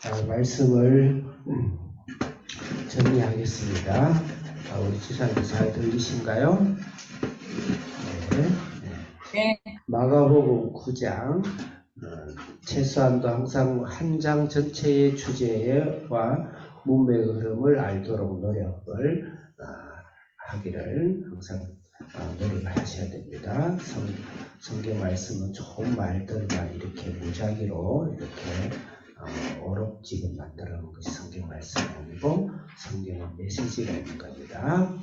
말씀을 정리하겠습니다. 우리 지사님 잘 들리신가요? 네. 네. 마가복음 9장 최소한도 항상 한 장 전체의 주제와 문맥의 흐름을 알도록 노력을 하기를 항상 노력을 하셔야 됩니다. 성경 말씀은 좋은 말들만 이렇게 무작위로 이렇게 어렵지게 만들어 놓은 것이 성경 말씀이 아니고 성경은 메시지가 있는 겁니다.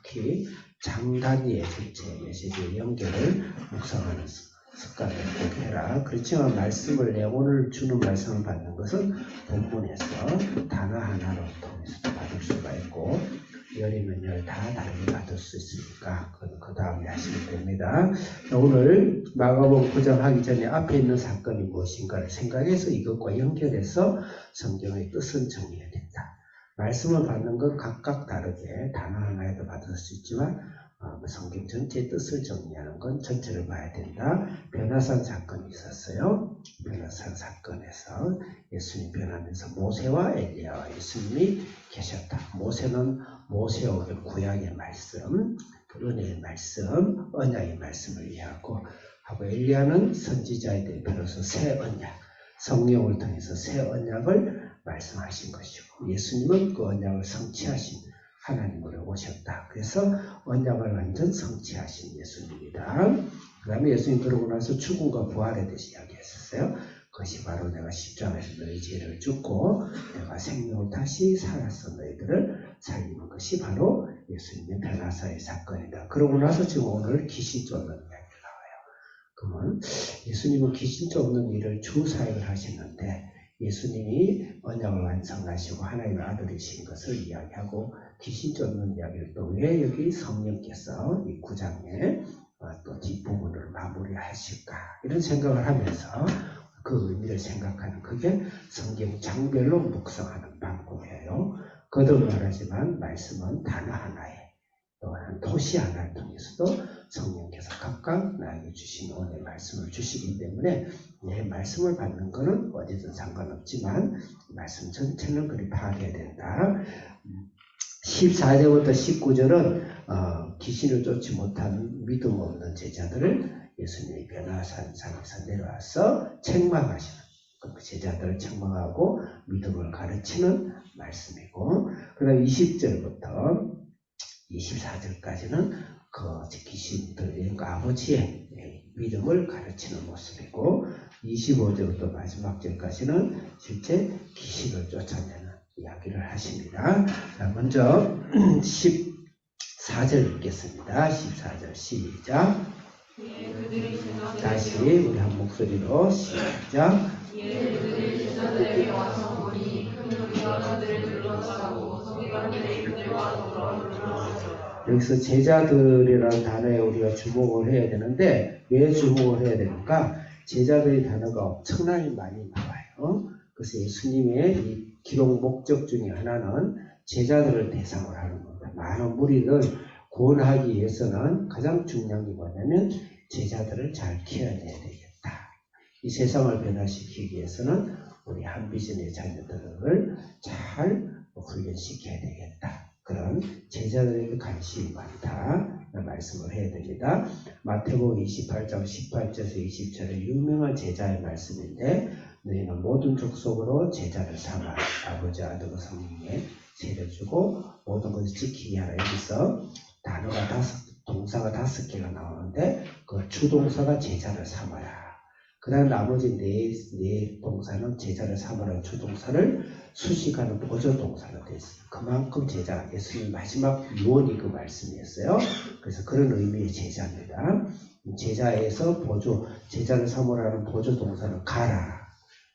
특히 장단위의 전체 메시지의 연결을 묵상하는 습관을 꼭 해라. 그렇지만 말씀을 오늘 주는 말씀을 받는 것은 본문에서 단어 하나로 통해서 받을 수가 있고 열이면 열 다 다르게 받을 수 있으니까 그 다음에 하시면 됩니다. 오늘 마가복음 9장 하기 전에 앞에 있는 사건이 무엇인가를 생각해서 이것과 연결해서 성경의 뜻은 정리해야 된다. 말씀을 받는 건 각각 다르게 단어 하나에도 받을 수 있지만 성경 전체의 뜻을 정리하는 건 전체를 봐야 된다. 변화산 사건이 있었어요. 변화산 사건에서 예수님 변하면서 모세와 엘리야와 예수님이 계셨다. 모세는 모세오경 구약의 말씀, 은혜의 말씀, 언약의 말씀을 이해하고 엘리야는 선지자에 대표로서 새 언약, 성령을 통해서 새 언약을 말씀하신 것이고 예수님은 그 언약을 성취하신 하나님으로 오셨다. 그래서 언약을 완전 성취하신 예수님이다. 그 다음에 예수님 그러고 나서 죽음과 부활에 대해서 이야기했었어요. 그것이 바로 내가 십자가에서 너희 죄를 죽고 내가 생명을 다시 살아서 너희들을 살리는 것이 바로 예수님의 변화사의 사건이다. 그러고 나서 지금 오늘 귀신 쫓는 이야기가 나와요. 그러면 예수님은 귀신 쫓는 일을 주사역을 하셨는데 예수님이 언약을 완성하시고 하나님의 아들이신 것을 이야기하고 귀신 쫓는 이야기를 또 왜 여기 성령께서 이 9장에 또 뒷부분을 마무리하실까 이런 생각을 하면서 그 의미를 생각하는 그게 성경 장별로 묵상하는 방법이에요. 거듭 말하지만 말씀은 단어 하나에 또 한 도시 하나를 통해서도 성령께서 각각 나에게 주신 오늘 말씀을 주시기 때문에 내 말씀을 받는 것은 어디든 상관없지만 말씀 전체는 그리 파악해야 된다. 14절부터 19절은 귀신을 쫓지 못한 믿음 없는 제자들을 예수님이 변화산상에서 내려와서 책망하시는 그 제자들을 책망하고 믿음을 가르치는 말씀이고 그 다음 20절부터 24절까지는 그 귀신들의 아버지의 믿음을 가르치는 모습이고 25절부터 마지막 절까지는 실제 귀신을 쫓아내는 이야기를 하십니다. 자, 먼저 14절 읽겠습니다. 14절 시작. 다시 우리 한 목소리로 시작. 그들이 제자들에게 와서 보니 큰 무리가 그들을 둘러싸고 서기관들의 입들과 돌아오르더라. 여기서 제자들이라는 단어에 우리가 주목을 해야 되는데 왜 주목을 해야 되는가? 제자들의 단어가 엄청나게 많이 나와요. 그래서 예수님의 이 기록 목적 중에 하나는 제자들을 대상으로 하는 겁니다. 많은 무리를 구원하기 위해서는 가장 중요한 게 뭐냐면 제자들을 잘 키워내야 되겠다. 이 세상을 변화시키기 위해서는 우리 한비전의 자녀들을 잘 훈련시켜야 되겠다. 그런 제자들에게 관심이 많다. 말씀을 해야 됩니다. 마태복음 28장 18절에서 20절의 유명한 제자의 말씀인데 너희는 모든 족속으로 제자를 삼아 아버지 아들과 성령에 세례 주고 모든 것을 지키게 하라. 여기서 단어가 동사가 5개가 나오는데 그 주동사가 제자를 삼아라. 그 다음 나머지 네 동사는 제자를 삼아라 주동사를 수식하는 보조동사로 되어 있어요. 그만큼 제자, 예수님 마지막 유언이 그 말씀이었어요. 그래서 그런 의미의 제자입니다. 제자에서 제자를 삼으라는 보조동사는 가라.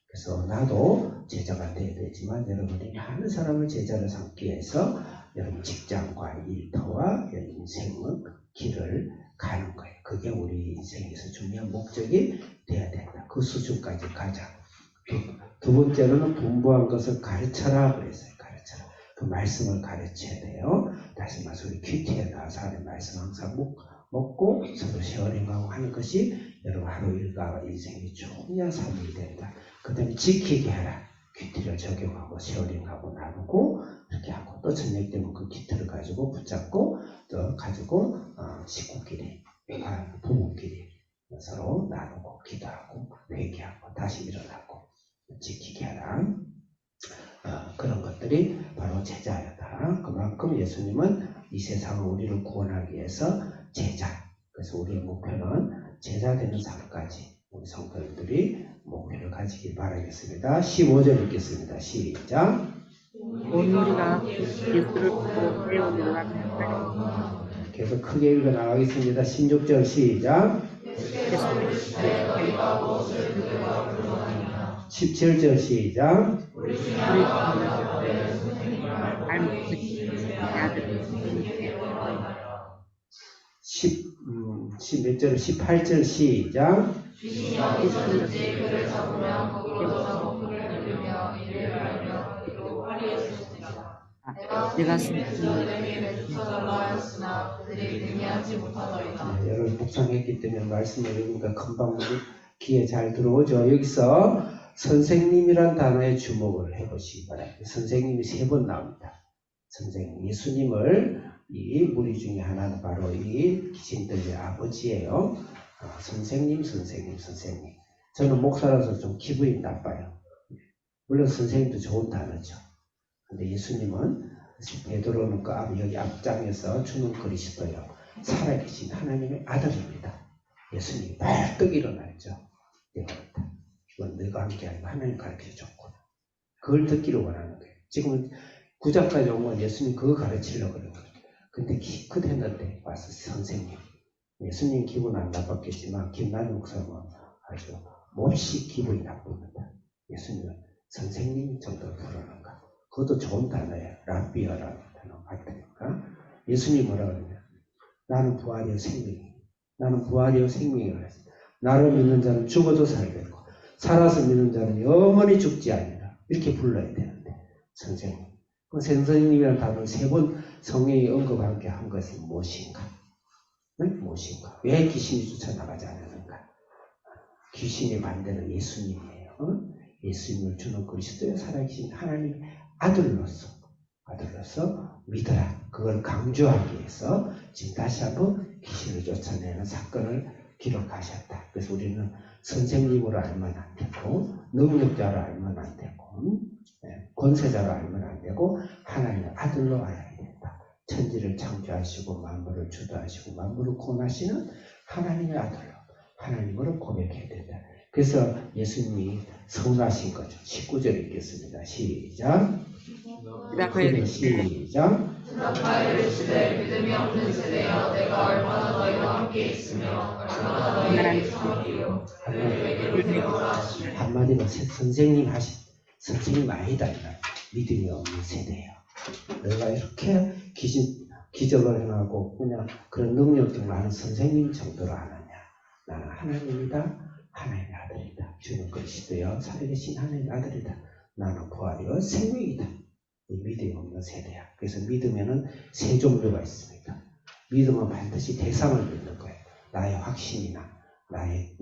그래서 나도 제자가 되어야 되지만 여러분이 많은 사람을 제자를 삼기 위해서 여러분 직장과 일터와 인생의 길을 가는 거예요. 그게 우리 인생에서 중요한 목적이 돼야 된다. 그 수준까지 가자. 두 번째로는 분부한 것을 가르쳐라 그랬어요. 가르쳐라. 그 말씀을 가르쳐야 돼요. 다시 말해서 우리 큐티에 나와서 하는 말씀 항상 먹고 서로 쉐어링하고 하는 것이 여러분 하루 일과 인생의 중요한 삶이 된다. 그 다음에 지키게 하라. 귀티를 적용하고 쉐어링하고 나누고 이렇게 하고 또 저녁 되면 그 귀티를 가지고 붙잡고 또 가지고 식구끼리 부부끼리 서로 나누고 기도하고 회개하고 다시 일어나고 지키게 하라. 그런 것들이 바로 제자였다. 그만큼 예수님은 이 세상을 우리를 구원하기 위해서 제자. 그래서 우리의 목표는 제자 되는 삶까지 우리 성도들이 목표를 가지길 바라겠습니다. 15절 읽겠습니다. 시작. 온 우리가 예수를 보고 배우는 날 계속 크게 읽어 나가겠습니다. 16절 시작. 17절 시작. 우리 몇 절? 18절 시작. 귀신이 어디서든지 그를 잡으면 거기로서 그를 들으며 이를 알며 이로 파리에 주시니라. 내가 그들에게 붙여달라 하였으나 그들이 능히하지 못하더이다. 여러분 묵상했기 때문에 말씀을 읽으니까 금방 귀에 잘 들어오죠. 여기서 선생님이란 단어에 주목을 해보시기 바랍니다. 선생님이 3번 나옵니다. 선생님, 예수님을 이 무리 중에 하나는 바로 이 귀신들의 아버지예요. 선생님. 저는 목사라서 좀 기분이 나빠요. 물론 선생님도 좋은 단어죠. 근데 예수님은 베드로는 그 여기 앞장에서 주는 그리스도요. 살아계신 하나님의 아들입니다. 예수님이 벌떡 일어나죠. 이건 내가 한 게 아니고 하나님 가르쳐줬구나. 그걸 듣기를 원하는 거예요. 지금은 구장까지 온 건 예수님 그거 가르치려고 그러는 거예요. 근데 기껏 했는데 와서 선생님. 예수님 기분 안 나빴겠지만 김나는 목사는 아주 몹시 기분이 나쁩니다. 예수님은 선생님 정도로 부르는가. 그것도 좋은 단어예요. 랍비어라는 단어 같으니까. 예수님 뭐라 그러냐. 나는 부활이요 생명이에요. 나는 부활이요 생명이라고 했어요. 나를 믿는 자는 죽어도 살겠고 살아서 믿는 자는 영원히 죽지 아니라 이렇게 불러야 되는데 선생님. 그 선생님이라는 단어를 3번 성경이 언급한 게 한 것이 무엇인가? 무엇인가? 왜 귀신이 쫓아나가지 않았는가? 귀신이 만드는 예수님이에요. 예수님을 주는 그리스도의 살아계신 하나님의 아들로서 믿어라. 그걸 강조하기 위해서 지금 다시 한번 귀신을 쫓아내는 사건을 기록하셨다. 그래서 우리는 선생님으로 알면 안 되고 능력자로 알면 안 되고 권세자로 알면 안 되고 하나님의 아들로 알아야 된다. 천지를 창조하시고 만물을 주도하시고 만물을 구원하시는 하나님의 아들로 하나님으로 고백해야 된다. 그래서 예수님이 성하신 거죠. 19절 읽겠습니다. 시작. 시작. 나의 시대 믿음이 없는 세대여 내가 얼마나 너희와 함께 있으며 얼마나 너희에게 참으리요. 한마디로 선생님 선생님 아니다. 믿음이 없는 세대예요. 내가 이렇게 기적을 행하고 그냥 그런 능력들 많은 선생님 정도로 안 하냐. 나는 하나님이다. 하나님의 아들이다. 주는 그리스도여 살아계신 하나님의 아들이다. 나는 부활이요 생명이다. 이 믿음이 없는 세대야. 그래서 믿으면은 3종류가 있습니다. 믿음은 반드시 대상을 믿는 거예요. 나의 확신이나 나의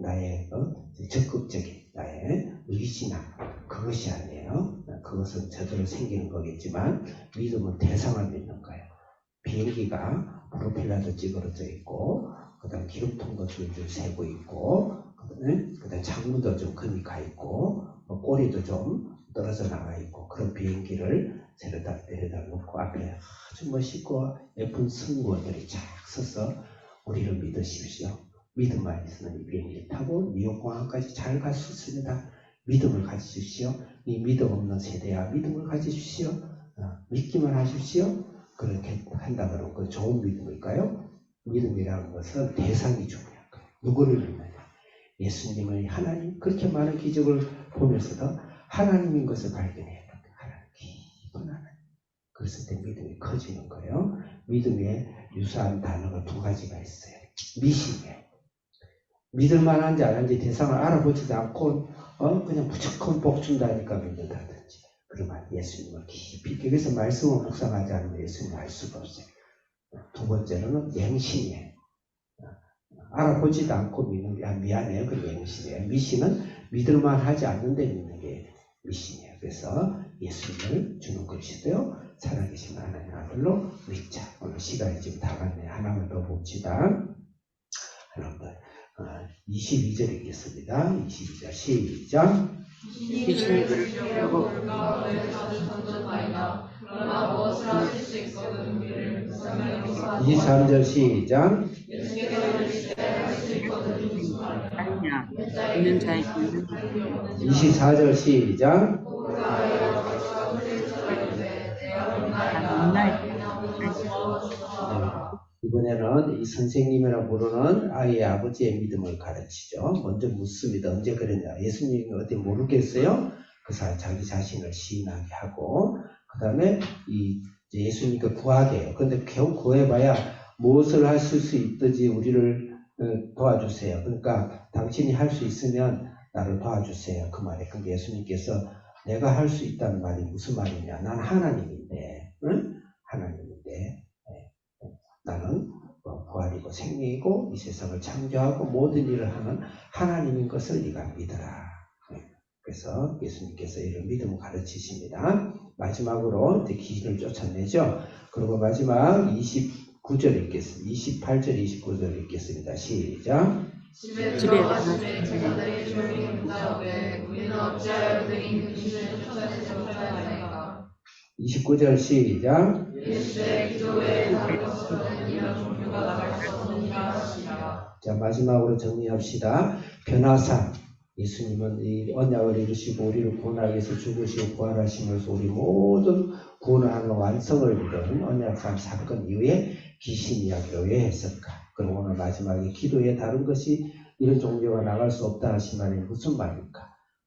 적극적인 나의 의지나 그것이 아니에요. 그것은 저절로 생기는 거겠지만 믿음은 대상을 믿는 거예요. 비행기가 프로펠러도 찌그러져 있고 그다음 기름통도 줄줄 새고 있고 그다음 창문도 좀 금이 가 있고 꼬리도 좀 떨어져 나가 있고 그런 비행기를 내려다 놓고 앞에 아주 멋있고 예쁜 승무원들이 쫙 서서 우리를 믿으십시오. 믿음만 있으면 이 비행기를 타고 뉴욕공항까지 잘 갈 수 있습니다. 믿음을 가지십시오. 이 믿음 없는 세대야 믿음을 가지십시오. 믿기만 하십시오. 그렇게 한다 그러면 그 좋은 믿음일까요? 믿음이라는 것은 대상이 중요한 거예요. 누구를 믿느냐. 예수님을 하나님 그렇게 많은 기적을 보면서도 하나님인 것을 발견해야 됩니다. 하나님 깊은 하나님. 그랬을 때 믿음이 커지는 거예요. 믿음에 유사한 단어가 2가지가 있어요. 미신이에요. 믿을 만한지 안 한지 대상을 알아보지도 않고 그냥 무조건 복 준다니까 믿는다든지 그러면 예수님을 깊이 그래서 말씀을 묵상하지 않으면 예수님을 알 수가 없어요. 2번째로는 맹신이에요. 알아보지도 않고 믿는 게 미안해요. 그 맹신이에요. 미신은 믿을만 하지 않는데 믿는 게 미신이에요. 그래서 예수님을 주는 것이고요. 살아계신 하나님 아들로 믿자. 오늘 시간이 지금 다 갔네. 하나만 더 봅시다. 여러분들 22절 읽겠습니다. 22절 시작. 귀신이 그를 쫓고 그러나 무엇을 하실 수 있거든 우리를 불쌍히 여기사 23절 시작. 예수께서 이르시되 할 수 있거든 아니냐 있는 자에게 있는 24절 시작. 이번에는 이 선생님이라 부르는 아이의 아버지의 믿음을 가르치죠. 먼저 묻습니다. 언제 그랬냐? 예수님이 어디 모르겠어요? 그 사람 자기 자신을 시인하게 하고, 그 다음에 예수님께 구하게 해요. 그런데 겨우 구해봐야 무엇을 하실 수 있든지 우리를 도와주세요. 그러니까 당신이 할 수 있으면 나를 도와주세요. 그 말에. 근데 예수님께서 내가 할 수 있다는 말이 무슨 말이냐? 난 하나님인데, 응? 하나님인데, 나는 부활이고 생명이고 이 세상을 창조하고 모든 일을 하는 하나님인 것을 네가 믿어라. 그래서 예수님께서 이런 믿음을 가르치십니다. 마지막으로 이제 귀신을 쫓아내죠. 그리고 마지막 29절 읽겠습니다. 28절, 29절 읽겠습니다. 시작. 집에 가서 제자들이 조용히 문자오되 우리는 어찌하여 그들이 귀신을 쫓아내지 못하였나이까. 29절 시작. 예수의 기도에 다른 것으로는 이런 종류가 나갈 수 없느니라 하시니라. 자, 마지막으로 정리합시다. 변화사. 예수님은 이 언약을 이루시고 우리를 구원하기 위해서 죽으시고 부활하시면서 우리 모든 구원하는 완성을 이루는 언약상 사건 이후에 귀신 이야기를 왜 했을까? 그럼 오늘 마지막에 기도에 다른 것이 이런 종류가 나갈 수 없다 하신 말이 무슨 말입니까?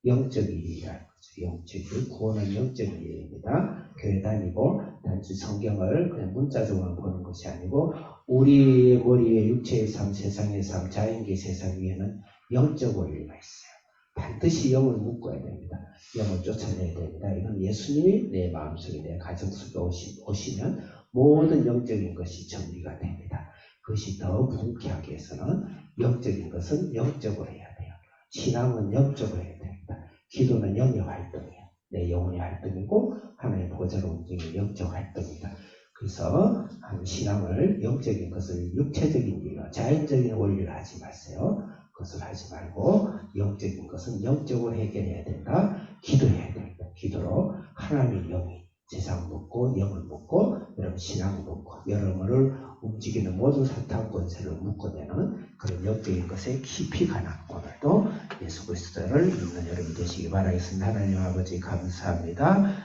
영적 일이라는 거죠. 영적 일, 구원은 영적 일입니다. 교회 다니고 단지 성경을 그냥 문자적으로 보는 것이 아니고 우리의 머리에 육체의 삶, 세상의 삶, 자연계 세상 위에는 영적 원리가 있어요. 반드시 영을 묶어야 됩니다. 영을 쫓아내야 됩니다. 이건 예수님이 내 마음속에 내 가정 속에 오시면 모든 영적인 것이 정리가 됩니다. 그것이 더 분명하게 해서는 영적인 것은 영적으로 해야 돼요. 신앙은 영적으로 해야 됩니다. 기도는 영의 활동이에요. 내 영혼의 활동이고 하나의 보좌로 움직이는 영적 활동이다. 그래서 신앙을 영적인 것을 육체적인 일로 자연적인 원리를 하지 마세요. 그것을 하지 말고 영적인 것은 영적으로 해결해야 된다. 기도해야 된다. 기도로 하나님의 영이 세상 묻고 영을 묻고 여러분 신앙을 묻고 여러분을 움직이는 모든 사탄 권세를 묶어내는 그런 영적인 것에 깊이 가는 오늘도 예수 그리스도를 믿는 여러분 되시기 바라겠습니다. 하나님 아버지 감사합니다.